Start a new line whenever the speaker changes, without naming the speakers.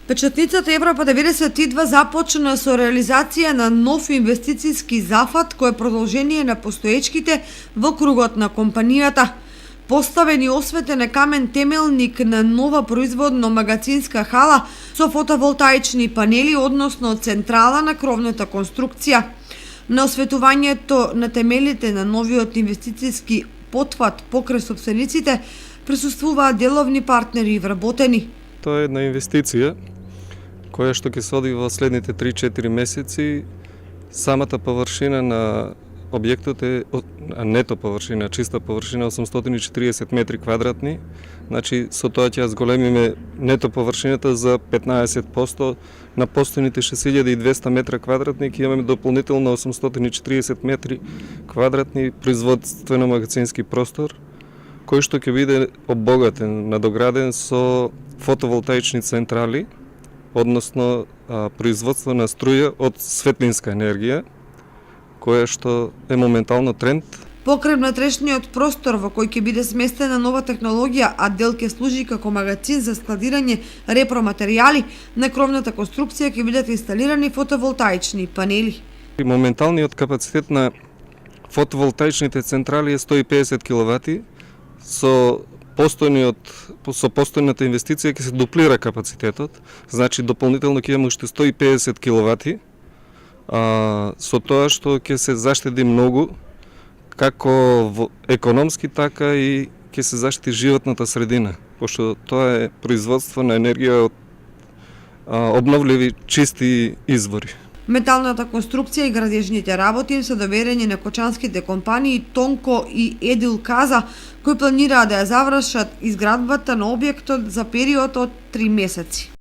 Печатницата Европа 92 започна со реализација на нов инвестициски зафат кој е продолжение на постоечките во кругот на компанијата. Поставен и осветен е камен темелник на нова производно-магазинска хала со фотоволтаични панели, односно централа на кровната конструкција. На осветувањето на темелите на новиот инвестициски потфат покрај сопствениците присуствуваат деловни партнери и вработени.
Тоа е една инвестиција која што ќе се оди во следните 3-4 месеци. Самата површина на објектот е нето површина, чиста површина 840 метри квадратни. Значи со тоа ќе зголемиме нето површината за 15%, на постојните 6200 метра квадратни ќе имаме дополнително 840 метри квадратни производствено магазински простор, кој што ќе биде обогатен, надограден со фотоволтаични централи, односно производство на струја од светлинска енергија, која што е моментално тренд.
Покрај внатрешниот простор во кој ќе биде сместена нова технологија, а дел ќе служи како магазин за складирање репроматеријали, на кровната конструкција ќе бидат инсталирани фотоволтаични панели.
Моменталниот капацитет на фотоволтаичните централи е 150 киловати, со постојната инвестиција ќе се дуплира капацитетот, значи дополнително ќе имаме уште 150 киловати, со тоа што ќе се заштеди многу, како економски, така и ќе се заштити животната средина, пошто тоа е производство на енергија од обновливи чисти извори.
Металната конструкција и градежните работи се доверени на кочанските компании Тонко и Едил Каза, кои планираат да ја завршат изградбата на објектот за период од 3 месеци.